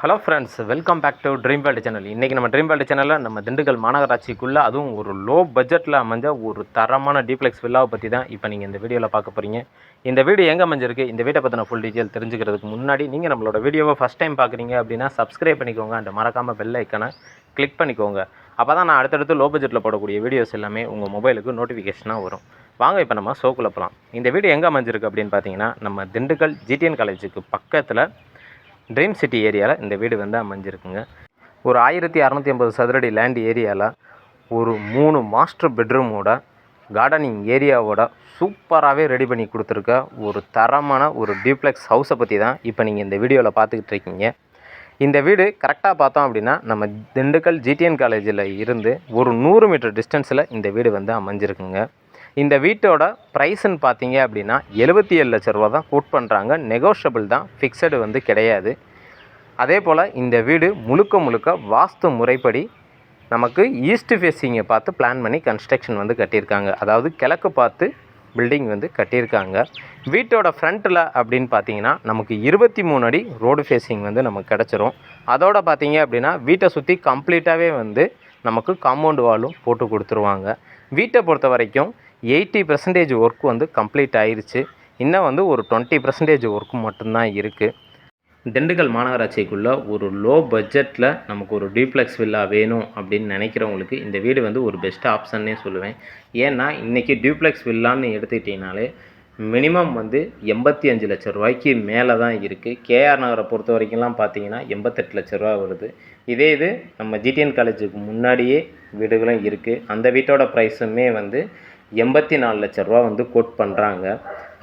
Hello friends, welcome back to dream world channel. இன்றைக்கி நம்ம dream world சேனலில் நம்ம திண்டுக்கல் மாநகராட்சிக்குள்ளே அதுவும் ஒரு லோ பட்ஜெட்டில் அமைஞ்ச ஒரு தரமான டீப்ளெக்ஸ் வில்லாவை பற்றி தான் இப்போ நீங்கள் இந்த வீடியோவில் பார்க்க போகிறீங்க. இந்த வீடியோ எங்கே அமைஞ்சிருக்கு, இந்த வீட்டை பற்றின ஃபுல் டீட்டெயில் தெரிஞ்சுக்கிறதுக்கு முன்னாடி நீங்கள் நம்மளோட வீடியோவை ஃபஸ்ட் டைம் பார்க்குறீங்க அப்படின்னா சப்ஸ்கிரைப் பண்ணிக்கோங்க. அண்ட் மறக்காமல் பெல் ஐக்கானை கிளிக் பண்ணிக்கோங்க. அப்போ தான் நான் அடுத்தடுத்து லோ பட்ஜெட்டில் போடக்கூடிய வீடியோஸ் எல்லாமே உங்கள் மொபைலுக்கு நோட்டிஃபிகேஷனாக வரும். வாங்க இப்போ நம்ம ஷோக்குள்ளே போகலாம். இந்த வீடியோ எங்கே அமைஞ்சிருக்கு அப்படின்னு பார்த்தீங்கன்னா, நம்ம திண்டுக்கல் GTN காலேஜுக்கு பக்கத்தில் ட்ரீம் சிட்டி ஏரியாவில் இந்த வீடு வந்து அமைஞ்சிருக்குங்க. ஒரு 1650 சதுரடி லேண்ட் ஏரியாவில் ஒரு 3 மாஸ்டர் பெட்ரூமோட கார்டனிங் ஏரியாவோட சூப்பராகவே ரெடி பண்ணி கொடுத்துருக்க ஒரு தரமான ஒரு டியூப்ளெக்ஸ் ஹவுஸை பற்றி தான் இப்போ நீங்கள் இந்த வீடியோவில் பார்த்துக்கிட்டு இருக்கீங்க. இந்த வீடு கரெக்டாக பார்த்தோம் அப்படின்னா நம்ம திண்டுக்கல் GTN காலேஜில் இருந்து ஒரு 100 மீட்டர் டிஸ்டன்ஸில் இந்த வீடு வந்து அமைஞ்சிருக்குங்க. இந்த வீட்டோட ப்ரைஸுன்னு பார்த்தீங்க அப்படின்னா 77 லட்ச ரூபா தான் கோட் பண்ணுறாங்க. நெகோஷியபிள் தான், ஃபிக்ஸடு வந்து கிடையாது. அதே போல் இந்த வீடு முழுக்க வாஸ்து முறைப்படி நமக்கு ஈஸ்ட் ஃபேஸிங்கை பார்த்து பிளான் பண்ணி கன்ஸ்ட்ரக்ஷன் வந்து கட்டியிருக்காங்க. அதாவது கிழக்கு பார்த்து பில்டிங் வந்து கட்டியிருக்காங்க. வீட்டோட ஃப்ரண்ட்டில் அப்படின்னு பார்த்தீங்கன்னா நமக்கு 23 அடி ரோடு ஃபேஸிங் வந்து நமக்கு கிடச்சிரும். அதோடு பார்த்தீங்க அப்படின்னா வீட்டை சுற்றி கம்ப்ளீட்டாகவே வந்து நமக்கு காம்பவுண்ட் வாலும் போட்டு கொடுத்துருவாங்க. வீட்டை பொறுத்த வரைக்கும் 80% ஒர்க் வந்து கம்ப்ளீட் ஆயிடுச்சு. இன்னும் வந்து ஒரு 20% ஒர்க்கு மட்டும்தான் இருக்குது. திண்டுக்கல் மாநகராட்சிக்குள்ளே ஒரு லோ பட்ஜெட்டில் நமக்கு ஒரு டூப்ளெக்ஸ் வில்லா வேணும் அப்படின்னு நினைக்கிறவங்களுக்கு இந்த வீடு வந்து ஒரு பெஸ்ட் ஆப்ஷன்னே சொல்லுவேன். ஏன்னா இன்றைக்கி டூப்ளெக்ஸ் வில்லான்னு எடுத்துக்கிட்டிங்கனாலே மினிமம் வந்து 85 லட்ச ரூபாய்க்கு மேலே தான் இருக்குது. கேஆர் நகரை பொறுத்த வரைக்கும்லாம் பார்த்தீங்கன்னா 88 லட்ச ரூபா வருது. இதே இது நம்ம GTN காலேஜுக்கு முன்னாடியே வீடுகளும் இருக்குது. அந்த வீட்டோட ப்ரைஸுமே வந்து 84 லட்ச ரூபா வந்து கோட் பண்ணுறாங்க.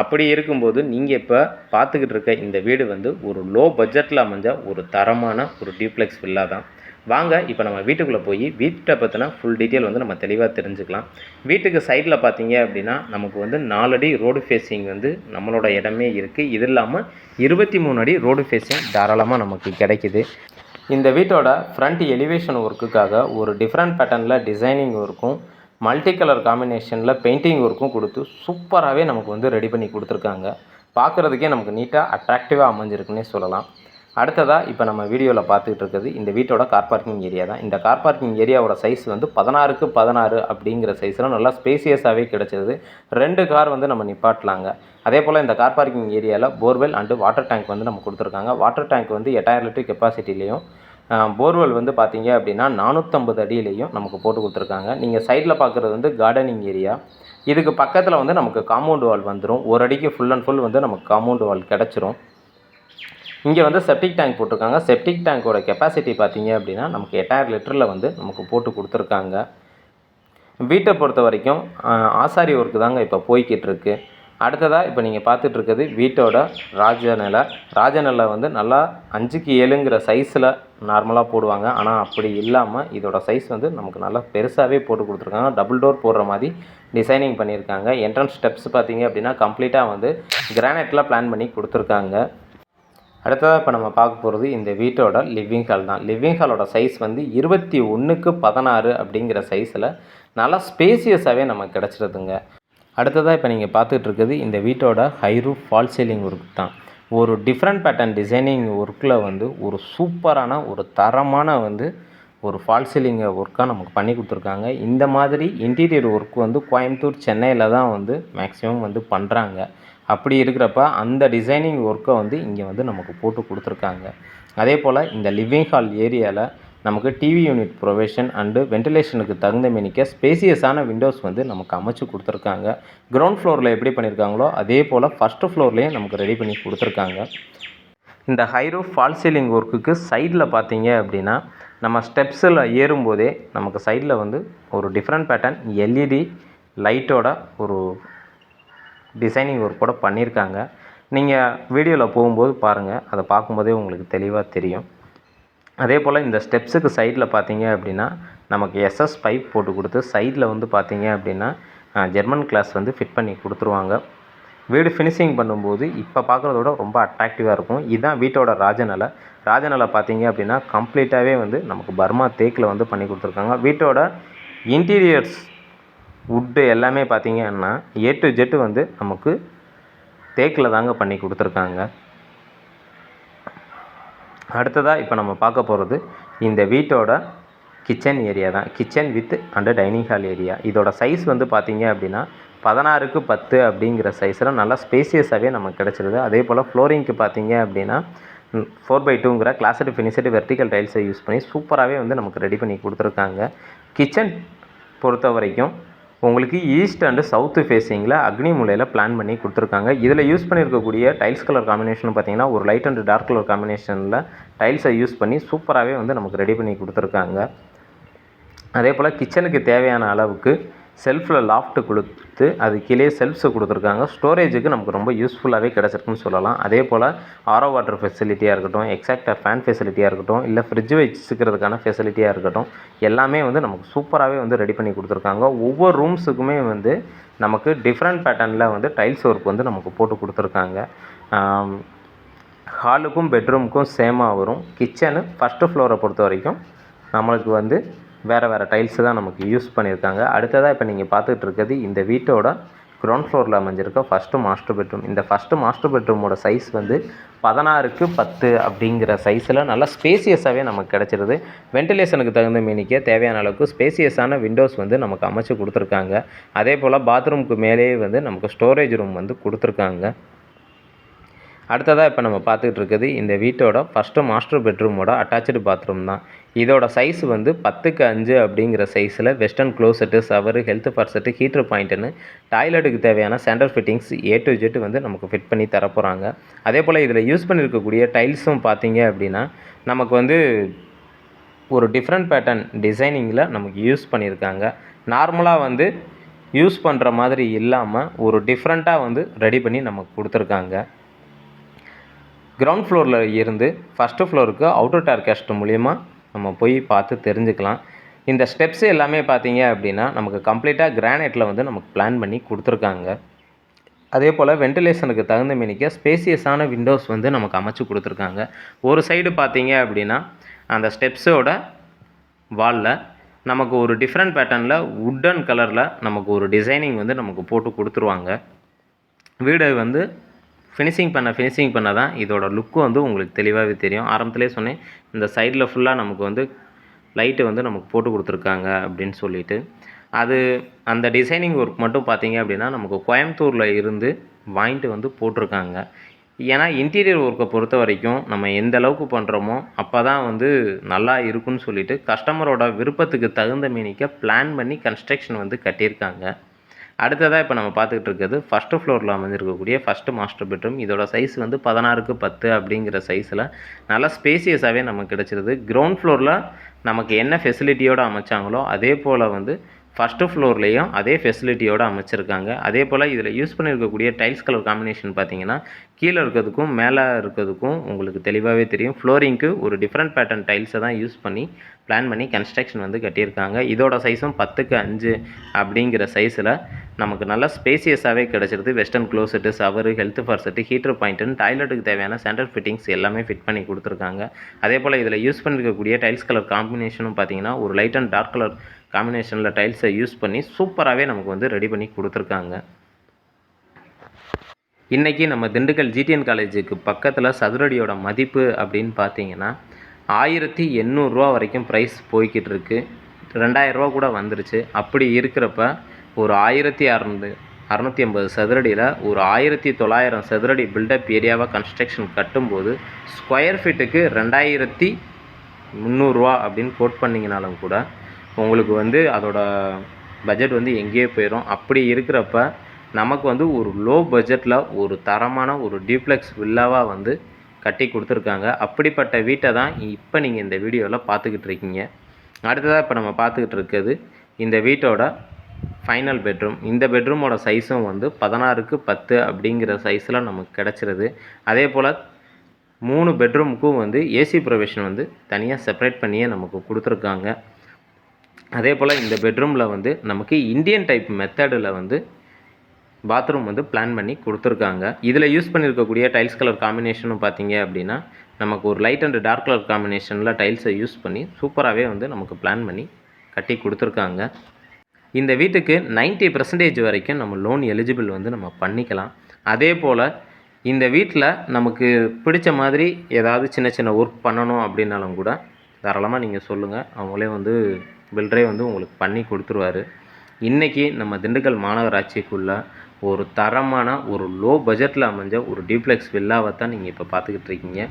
அப்படி இருக்கும்போது நீங்கள் இப்போ பார்த்துக்கிட்டு இருக்க இந்த வீடு வந்து ஒரு லோ பட்ஜெட்டில் அமைஞ்ச ஒரு தரமான ஒரு டூப்ளெக்ஸ் வில்லா தான். வாங்க இப்போ நம்ம வீட்டுக்குள்ளே போய் வீட்டை பற்றின ஃபுல் டீட்டெயில் வந்து நம்ம தெளிவாக தெரிஞ்சுக்கலாம். வீட்டுக்கு சைடில் பார்த்தீங்க அப்படின்னா நமக்கு வந்து 4 அடி ரோடு ஃபேஸிங் வந்து நம்மளோட இடமே இருக்குது. இது இல்லாமல் 23 அடி ரோடு ஃபேஸிங் தாராளமாக நமக்கு கிடைக்கிது. இந்த வீட்டோட ஃப்ரண்ட் எலிவேஷன் ஒர்க்குக்காக ஒரு டிஃப்ரெண்ட் பேட்டர்னில் டிசைனிங் ஒர்க்கும் மல்டி கலர் காம்பினேஷனில் பெயிண்டிங் ஒர்க்கும் கொடுத்து சூப்பராகவே நமக்கு வந்து ரெடி பண்ணி கொடுத்துருக்காங்க. பார்க்குறதுக்கே நமக்கு நீட்டாக அட்ராக்டிவாக அமைஞ்சிருக்குன்னே சொல்லலாம். அடுத்ததாக இப்போ நம்ம வீடியோவில் பார்த்துக்கிட்டு இருக்கிறது இந்த வீட்டோட கார் பார்க்கிங் ஏரியா தான். இந்த கார் பார்க்கிங் ஏரியாவோட சைஸ் வந்து 16க்கு 16 அப்படிங்கிற சைஸில் நல்லா ஸ்பேசியஸாகவே கிடச்சிது. 2 கார் வந்து நம்ம நிப்பாட்டலாங்க. அதே போல் இந்த கார் பார்க்கிங் ஏரியாவில் போர்வெல் அண்டு வாட்டர் டேங்க் வந்து நம்ம கொடுத்துருக்காங்க. வாட்டர் டேங்க் வந்து 8000 லிட்டர் கெப்பாசிட்டிலையும் போர்வெல் வந்து பார்த்தீங்க அப்படின்னா 450 அடியிலையும் நமக்கு போட்டு கொடுத்துருக்காங்க. நீங்கள் சைடில் பார்க்குறது வந்து கார்டனிங் ஏரியா. இதுக்கு பக்கத்தில் வந்து நமக்கு காம்பவுண்ட் வால் வந்துடும். ஒரு அடிக்கு ஃபுல் அண்ட் ஃபுல் வந்து நமக்கு காம்பவுண்ட் வால் கிடச்சிரும். இங்கே வந்து செப்டிக் டேங்க் போட்டிருக்காங்க. செப்டிக் டேங்கோட கெப்பாசிட்டி பார்த்தீங்க அப்படின்னா நமக்கு 8000 லிட்டரில் வந்து நமக்கு போட்டு கொடுத்துருக்காங்க. வீட்டை பொறுத்த வரைக்கும் ஆசாரி ஒர்க்கு தாங்க இப்போ போய்கிட்டு இருக்கு. அடுத்ததாக இப்போ நீங்கள் பார்த்துட்ருக்குது வீட்டோட ராஜநிலை வந்து நல்லா 5க்கு 7ங்கிற சைஸில் நார்மலாக போடுவாங்க. ஆனால் அப்படி இல்லாமல் இதோட சைஸ் வந்து நமக்கு நல்லா பெருசாகவே போட்டு கொடுத்துருக்காங்க. டபுள் டோர் போடுற மாதிரி டிசைனிங் பண்ணியிருக்காங்க. என்ட்ரன்ஸ் ஸ்டெப்ஸ் பார்த்தீங்க அப்படின்னா கம்ப்ளீட்டாக வந்து கிரானைட்டில் பிளான் பண்ணி கொடுத்துருக்காங்க. அடுத்ததாக இப்போ நம்ம பார்க்க போகிறது இந்த வீட்டோட லிவிங் ஹால் தான். லிவிங் ஹாலோட சைஸ் வந்து 21க்கு 16 அப்படிங்கிற சைஸில் நல்லா ஸ்பேசியஸாகவே நமக்கு கிடச்சிருதுங்க. அடுத்ததாக இப்போ நீங்கள் பார்த்துட்டு இருக்குது இந்த வீட்டோட high roof fall ceiling work தான். ஒரு டிஃப்ரெண்ட் பேட்டர்ன் டிசைனிங் ஒர்க்கில் வந்து ஒரு சூப்பரான ஒரு தரமான வந்து ஒரு ஃபால் சீலிங் ஒர்க்காக நமக்கு பண்ணி கொடுத்துருக்காங்க. இந்த மாதிரி இன்டீரியர் ஒர்க் வந்து கோயம்புத்தூர், சென்னையில் தான் வந்து மேக்ஸிமம் வந்து பண்ணுறாங்க. அப்படி இருக்கிறப்ப அந்த டிசைனிங் ஒர்க்கை வந்து இங்கே வந்து நமக்கு போட்டு கொடுத்துருக்காங்க. அதே போல் இந்த லிவிங் ஹால் ஏரியாவில் நமக்கு டிவி யூனிட் ப்ரொவிஷன் அண்டு வென்டிலேஷனுக்கு தகுந்த மேனிக்க ஸ்பேசியஸான விண்டோஸ் வந்து நமக்கு அமைச்சு கொடுத்துருக்காங்க. கிரவுண்ட் ஃப்ளோரில் எப்படி பண்ணியிருக்காங்களோ அதே போல் ஃபஸ்ட்டு ஃப்ளோர்லேயும் நமக்கு ரெடி பண்ணி கொடுத்துருக்காங்க. இந்த ஹை ரூஃப் ஃபால் சீலிங் ஒர்க்குக்கு சைடில் பார்த்தீங்க அப்படின்னா நம்ம ஸ்டெப்ஸில் ஏறும்போதே நமக்கு சைடில் வந்து ஒரு டிஃப்ரெண்ட் பேட்டர்ன் LED லைட்டோட ஒரு டிசைனிங் ஒர்க் கூட பண்ணியிருக்காங்க. நீங்கள் வீடியோவில் போகும்போது பாருங்கள், அதை பார்க்கும்போதே உங்களுக்கு தெளிவாக தெரியும். அதே போல் இந்த ஸ்டெப்ஸுக்கு சைடில் பார்த்தீங்க அப்படின்னா நமக்கு SS பைப் போட்டு கொடுத்து சைடில் வந்து பார்த்தீங்க அப்படின்னா ஜெர்மன் கிளாஸ் வந்து ஃபிட் பண்ணி கொடுத்துருவாங்க. வீடு ஃபினிஷிங் பண்ணும்போது இப்போ பார்க்குறதோட ரொம்ப அட்ராக்டிவாக இருக்கும். இதுதான் வீட்டோட ராஜநிலை பார்த்தீங்க அப்படின்னா கம்ப்ளீட்டாகவே வந்து நமக்கு பர்மா தேக்கில் வந்து பண்ணி கொடுத்துருக்காங்க. வீட்டோட இன்டீரியர்ஸ் வுட்டு எல்லாமே பார்த்தீங்கன்னா A to Z வந்து நமக்கு தேக்கில் தாங்க பண்ணி கொடுத்துருக்காங்க. அடுத்ததாக இப்போ நம்ம பார்க்க போகிறது இந்த வீட்டோட கிச்சன் ஏரியா தான். Kitchen with and dining hall area. இதோட சைஸ் வந்து பார்த்திங்க அப்படின்னா 16க்கு 10 அப்படிங்கிற சைஸில் நல்லா ஸ்பேசியஸாகவே நமக்கு கிடச்சிருது. அதே போல் ஃப்ளோரிங்க்கு பார்த்திங்க அப்படின்னா 4x2ங்கிற கிளாஸ்டு ஃபினிஷடு வெர்டிக்கல் டைல்ஸை யூஸ் பண்ணி சூப்பராகவே வந்து நமக்கு ரெடி பண்ணி கொடுத்துருக்காங்க. கிச்சன் பொறுத்த வரைக்கும் உங்களுக்கு ஈஸ்ட் அண்டு சவுத்து ஃபேஸிங்கில் அக்னி மூலையில் பிளான் பண்ணி கொடுத்துருக்காங்க. இதில் யூஸ் பண்ணியிருக்கக்கூடிய டைல்ஸ் கலர் காம்பினேஷன் பார்த்திங்கன்னா ஒரு லைட் அண்ட் டார்க் கலர் காம்பினேஷனில் டைல்ஸை யூஸ் பண்ணி சூப்பராகவே வந்து நமக்கு ரெடி பண்ணி கொடுத்துருக்காங்க. அதே போல் கிச்சனுக்கு தேவையான அளவுக்கு செல்ஃபில் லாஃப்ட்டு கொடுத்து அது கீழே செல்ஃப்ஸை கொடுத்துருக்காங்க. ஸ்டோரேஜுக்கு நமக்கு ரொம்ப யூஸ்ஃபுல்லாகவே கிடச்சிருக்குன்னு சொல்லலாம். அதே போல் ஆரோ வாட்டர் ஃபெசிலிட்டியாக இருக்கட்டும், எக்ஸாக்டாக ஃபேன் ஃபெசிலிட்டியாக இருக்கட்டும், இல்லை ஃப்ரிட்ஜ் வச்சுக்கிறதுக்கான ஃபெசிலிட்டியாக இருக்கட்டும், எல்லாமே வந்து நமக்கு சூப்பராகவே வந்து ரெடி பண்ணி கொடுத்துருக்காங்க. ஒவ்வொரு ரூம்ஸுக்குமே வந்து நமக்கு டிஃப்ரெண்ட் பேட்டர்னில் வந்து டைல்ஸ் ஒர்க் வந்து நமக்கு போட்டு கொடுத்துருக்காங்க. ஹாலுக்கும் பெட்ரூமுக்கும் சேமாக வரும். கிச்சனு ஃபஸ்ட்டு ஃப்ளோரை பொறுத்த வரைக்கும் நம்மளுக்கு வந்து வேறு டைல்ஸு தான் நமக்கு யூஸ் பண்ணியிருக்காங்க. அடுத்ததாக இப்போ நீங்கள் பார்த்துட்டு இருக்கிறது இந்த வீட்டோட கிரவுண்ட் ஃப்ளோரில் அமைஞ்சிருக்க ஃபஸ்ட்டு மாஸ்டர் பெட்ரூம். இந்த ஃபஸ்ட்டு மாஸ்டர் பெட்ரூமோட சைஸ் வந்து 16க்கு 10 அப்படிங்கிற சைஸில் நல்லா ஸ்பேசியஸாகவே நமக்கு கிடச்சிருது. வென்டிலேஷனுக்கு தகுந்த மீனிக்கே தேவையான அளவுக்கு ஸ்பேசியஸான விண்டோஸ் வந்து நமக்கு அமைச்சு கொடுத்துருக்காங்க. அதே போல் பாத்ரூமுக்கு மேலேயே வந்து நமக்கு ஸ்டோரேஜ் ரூம் வந்து கொடுத்துருக்காங்க. அடுத்ததாக இப்போ நம்ம பார்த்துக்கிட்டு இருக்குது இந்த வீட்டோட ஃபஸ்ட்டு மாஸ்டர் பெட்ரூமோட அட்டாச்சு பாத்ரூம் தான். இதோட சைஸ் வந்து 10க்கு 5 அப்படிங்கிற சைஸில் வெஸ்டர்ன் க்ளோசெட்டு, ஷவரு, ஹெல்த் ஃபர்செட்டு, ஹீட்ரு பாயிண்ட்டுன்னு டாய்லெட்டுக்கு தேவையான centre fittings A to Z வந்து நமக்கு ஃபிட் பண்ணி தரப்போகிறாங்க. அதே போல் இதில் யூஸ் பண்ணியிருக்கக்கூடிய டைல்ஸும் பார்த்தீங்க அப்படின்னா நமக்கு வந்து ஒரு டிஃப்ரெண்ட் பேட்டர்ன் டிசைனிங்கில் நமக்கு யூஸ் பண்ணியிருக்காங்க. நார்மலாக வந்து யூஸ் பண்ணுற மாதிரி இல்லாமல் ஒரு டிஃப்ரெண்ட்டாக வந்து ரெடி பண்ணி நமக்கு கொடுத்துருக்காங்க. கிரவுண்ட் ஃப்ளோரில் இருந்து ஃபஸ்ட்டு ஃப்ளோருக்கு அவுட்டர் டார்காஸ்ட் மூலிமா நம்ம போய் பார்த்து தெரிஞ்சுக்கலாம். இந்த ஸ்டெப்ஸ் எல்லாமே பார்த்தீங்க அப்படின்னா நமக்கு கம்ப்ளீட்டாக கிரானைட்டில் வந்து நமக்கு பிளான் பண்ணி கொடுத்துருக்காங்க. அதே போல் வென்டிலேஷனுக்கு தகுந்த மீனிக்க ஸ்பேசியஸான விண்டோஸ் வந்து நமக்கு அமைச்சு கொடுத்துருக்காங்க. ஒரு சைடு பார்த்தீங்க அப்படின்னா அந்த ஸ்டெப்ஸோட வாலில் நமக்கு ஒரு டிஃப்ரெண்ட் பேட்டர்னில் வுட்டன் கலரில் நமக்கு ஒரு டிசைனிங் வந்து நமக்கு போட்டு கொடுத்துருவாங்க. வீடு வந்து ஃபினிஷிங் பண்ண தான் இதோட லுக்கு வந்து உங்களுக்கு தெளிவாகவே தெரியும். ஆரம்பத்திலே சொன்னேன் இந்த சைடில் ஃபுல்லாக நமக்கு வந்து லைட்டு வந்து நமக்கு போட்டு கொடுத்துருக்காங்க அப்படின்னு சொல்லிட்டு. அந்த டிசைனிங் ஒர்க் மட்டும் பார்த்தீங்க அப்படின்னா நமக்கு கோயம்புத்தூரில் இருந்து வாங்கிட்டு வந்து போட்டிருக்காங்க. ஏன்னா இன்டீரியர் ஒர்க்கை பொறுத்த வரைக்கும் நம்ம எந்த அளவுக்கு பண்ணுறோமோ அப்போ தான் வந்து நல்லா இருக்குன்னு சொல்லிட்டு கஸ்டமரோட விருப்பத்துக்கு தகுந்த மீனிக்க பிளான் பண்ணி கன்ஸ்ட்ரக்ஷன் வந்து கட்டியிருக்காங்க. அடுத்ததாக இப்போ நம்ம பார்த்துக்கிட்டு இருக்கிறது ஃபஸ்ட்டு ஃப்ளோரில் அமைஞ்சிருக்கக்கூடிய ஃபஸ்ட்டு மாஸ்டர் பெட்ரூம். இதோட சைஸ் வந்து 16க்கு 10 அப்படிங்கிற சைஸில் நல்லா ஸ்பேசியஸாகவே நமக்கு கிடச்சிருது. கிரவுண்ட் ஃப்ளோரில் நமக்கு என்ன ஃபெசிலிட்டியோடு அமைச்சாங்களோ அதே போல் வந்து ஃபஸ்ட்டு ஃப்ளோர்லேயும் அதே ஃபெசிலிட்டியோடு அமைச்சிருக்காங்க. அதே போல் இதில் யூஸ் பண்ணியிருக்கக்கூடிய டைல்ஸ் கலர் காம்பினேஷன் பார்த்திங்கன்னா கீழே இருக்கிறதுக்கும் மேலே இருக்கிறதுக்கும் உங்களுக்கு தெளிவாகவே தெரியும். ஃப்ளோரிங்க்கு ஒரு டிஃப்ரெண்ட் பேட்டர்ன் டைல்ஸை தான் யூஸ் பண்ணி பிளான் பண்ணி கன்ஸ்ட்ரக்ஷன் வந்து கட்டியிருக்காங்க. இதோட சைஸும் 10க்கு 5 அப்படிங்கிற சைஸில் நமக்கு நல்லா ஸ்பேசியஸாகவே கிடச்சிருது. Western closet, shower, health faucet, heater பாயிண்ட்டுன்னு டாய்லெட்டுக்கு தேவையான சென்டர் ஃபிட்டிங்ஸ் எல்லாமே ஃபிட் பண்ணி கொடுத்துருக்காங்க. அதே போல் இதில் யூஸ் பண்ணியிருக்கக்கூடிய டைல்ஸ் கலர் காம்பினேஷனும் பார்த்திங்கன்னா ஒரு லைட் அண்ட் டார்க் கலர் காம்பினேஷனில் டைல்ஸை யூஸ் பண்ணி சூப்பராகவே நமக்கு வந்து ரெடி பண்ணி கொடுத்துருக்காங்க. இன்றைக்கி நம்ம திண்டுக்கல் GTN காலேஜுக்கு பக்கத்தில் சதுரடியோட மதிப்பு அப்படின்னு பார்த்தீங்கன்னா 1800 வரைக்கும் ப்ரைஸ் போய்கிட்டு இருக்குது. 2000 கூட வந்துருச்சு. அப்படி இருக்கிறப்ப ஒரு 1650 சதுரடியில் ஒரு 1900 சதுரடி பில்டப் ஏரியாவாக கன்ஸ்ட்ரக்ஷன் கட்டும்போது ஸ்கொயர் ஃபீட்டுக்கு 2300 அப்படின்னு கோட் பண்ணிங்கனாலும் கூட உங்களுக்கு வந்து அதோட பட்ஜெட் வந்து எங்கேயோ போயிடும். அப்படி இருக்கிறப்ப நமக்கு வந்து ஒரு லோ பட்ஜெட்டில் ஒரு தரமான ஒரு டியூப்ளெக்ஸ் வில்லாவாக வந்து கட்டி கொடுத்துருக்காங்க. அப்படிப்பட்ட வீட்டை தான் இப்போ நீங்கள் இந்த வீடியோவில் பார்த்துக்கிட்டு இருக்கீங்க. அடுத்ததாக இப்போ நம்ம பார்த்துக்கிட்டு இருக்கிறது இந்த வீட்டோட ஃபைனல் பெட்ரூம். இந்த பெட்ரூமோட சைஸும் வந்து 16க்கு 10 அப்படிங்கிற சைஸில் நமக்கு கிடச்சிருது. அதே போல் 3 பெட்ரூமுக்கும் வந்து AC ப்ரொவிஷன் வந்து தனியாக செப்பரேட் பண்ணியே நமக்கு கொடுத்துருக்காங்க. அதே போல் இந்த பெட்ரூமில் வந்து நமக்கு இந்தியன் டைப் மெத்தடில் வந்து பாத்ரூம் வந்து பிளான் பண்ணி கொடுத்துருக்காங்க. இதில் யூஸ் பண்ணியிருக்கக்கூடிய டைல்ஸ் கலர் காம்பினேஷனும் பார்த்தீங்க அப்படின்னா நமக்கு ஒரு லைட் அண்ட் டார்க் கலர் காம்பினேஷனில் டைல்ஸை யூஸ் பண்ணி சூப்பராகவே வந்து நமக்கு பிளான் பண்ணி கட்டி கொடுத்துருக்காங்க. இந்த வீட்டுக்கு 90% வரைக்கும் நம்ம லோன் எலிஜிபிள் வந்து நம்ம பண்ணிக்கலாம். அதே போல் இந்த வீட்டில் நமக்கு பிடிச்ச மாதிரி ஏதாவது சின்ன சின்ன ஒர்க் பண்ணணும் அப்படின்னாலும் கூட தாராளமாக நீங்கள் சொல்லுங்கள், அவங்களே வந்து பில்டரே வந்து உங்களுக்கு பண்ணி கொடுத்துருவாரு. இன்றைக்கி நம்ம திண்டுக்கல் மாநகராட்சிக்குள்ளே ஒரு தரமான ஒரு லோ பட்ஜெட்டில் அமைஞ்ச ஒரு டியூப்ளெக்ஸ் வில்லாவை தான் நீங்கள் இப்போ பார்த்துக்கிட்டு இருக்கீங்க.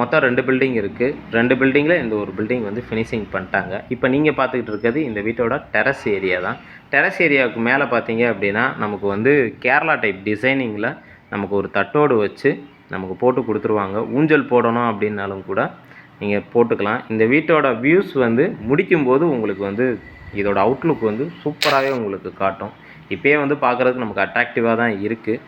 மொத்தம் 2 பில்டிங் இருக்குது. 2 பில்டிங்கில் இந்த ஒரு பில்டிங் வந்து ஃபினிஷிங் பண்ணிட்டாங்க. இப்போ நீங்கள் பார்த்துக்கிட்டு இருக்கிறது இந்த வீட்டோட டெரஸ் ஏரியா தான். டெரஸ் ஏரியாவுக்கு மேலே பார்த்தீங்க அப்படின்னா நமக்கு வந்து கேரளா டைப் டிசைனிங்கில் நமக்கு ஒரு தட்டோடு வச்சு நமக்கு போட்டு கொடுத்துருவாங்க. ஊஞ்சல் போடணும் அப்படின்னாலும் கூட நீங்கள் போட்டுக்கலாம். இந்த வீட்டோட வியூஸ் வந்து முடிக்கும்போது உங்களுக்கு வந்து இதோட அவுட்லுக் வந்து சூப்பராகவே உங்களுக்கு காட்டும். இப்போயே வந்து பார்க்குறதுக்கு நமக்கு அட்ராக்டிவாக தான் இருக்குது.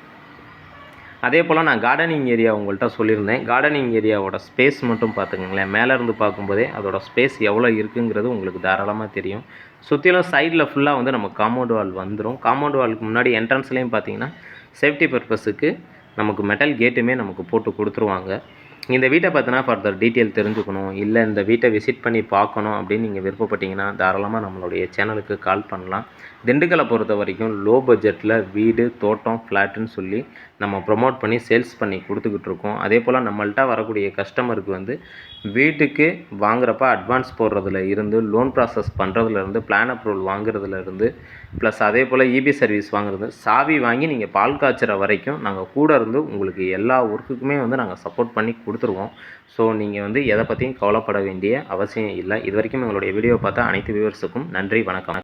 அதே போல் நான் கார்டனிங் ஏரியா உங்கள்கிட்ட சொல்லியிருந்தேன். கார்டனிங் ஏரியாவோட ஸ்பேஸ் மட்டும் பார்த்துக்கங்களேன். மேலேருந்து பார்க்கும்போதே அதோட ஸ்பேஸ் எவ்வளோ இருக்குங்கிறது உங்களுக்கு தாராளமாக தெரியும். சுற்றிலும் சைடில் ஃபுல்லாக வந்து நம்ம காம்பவுண்ட் வால் வந்துடும். காம்பவுண்ட் வாலுக்கு முன்னாடி என்ட்ரன்ஸ்லேயும் பார்த்தீங்கன்னா சேஃப்டி பர்பஸுக்கு நமக்கு மெட்டல் கேட்டுமே நமக்கு போட்டு கொடுத்துருவாங்க. இந்த வீட்டை பார்த்தினா ஃபர்தர் டீட்டெயில் தெரிஞ்சுக்கணும், இல்லை இந்த வீட்டை விசிட் பண்ணி பார்க்கணும் அப்படின்னு நீங்கள் விருப்பப்பட்டீங்கன்னா தாராளமாக நம்மளுடைய சேனலுக்கு கால் பண்ணலாம். திண்டுக்கலை பொறுத்த வரைக்கும் லோ பட்ஜெட்டில் வீடு, தோட்டம், ஃப்ளாட்டுன்னு சொல்லி நம்ம ப்ரொமோட் பண்ணி சேல்ஸ் பண்ணி கொடுத்துக்கிட்டு இருக்கோம். அதே போல் நம்மள்ட்ட வரக்கூடிய கஸ்டமருக்கு வந்து வீட்டுக்கு வாங்குறப்ப அட்வான்ஸ் போடுறதுல இருந்து, லோன் ப்ராசஸ் பண்ணுறதுலேருந்து, பிளான் அப்ரூவல் வாங்குறதுலேருந்து, ப்ளஸ் அதே போல் இபி சர்வீஸ் வாங்குறது, சாவி வாங்கி நீங்கள் பால் காய்ச்சுற வரைக்கும் நாங்கள் கூட இருந்து உங்களுக்கு எல்லா ஒர்க்குக்குமே வந்து நாங்கள் சப்போர்ட் பண்ணி கொடுத்துருவோம். ஸோ நீங்கள் வந்து எதை பற்றியும் கவலைப்பட வேண்டிய அவசியம் இல்லை. இது வரைக்கும் எங்களுடைய வீடியோ பார்த்த அனைத்து வியூவர்ஸுக்கும் நன்றி, வணக்கம்.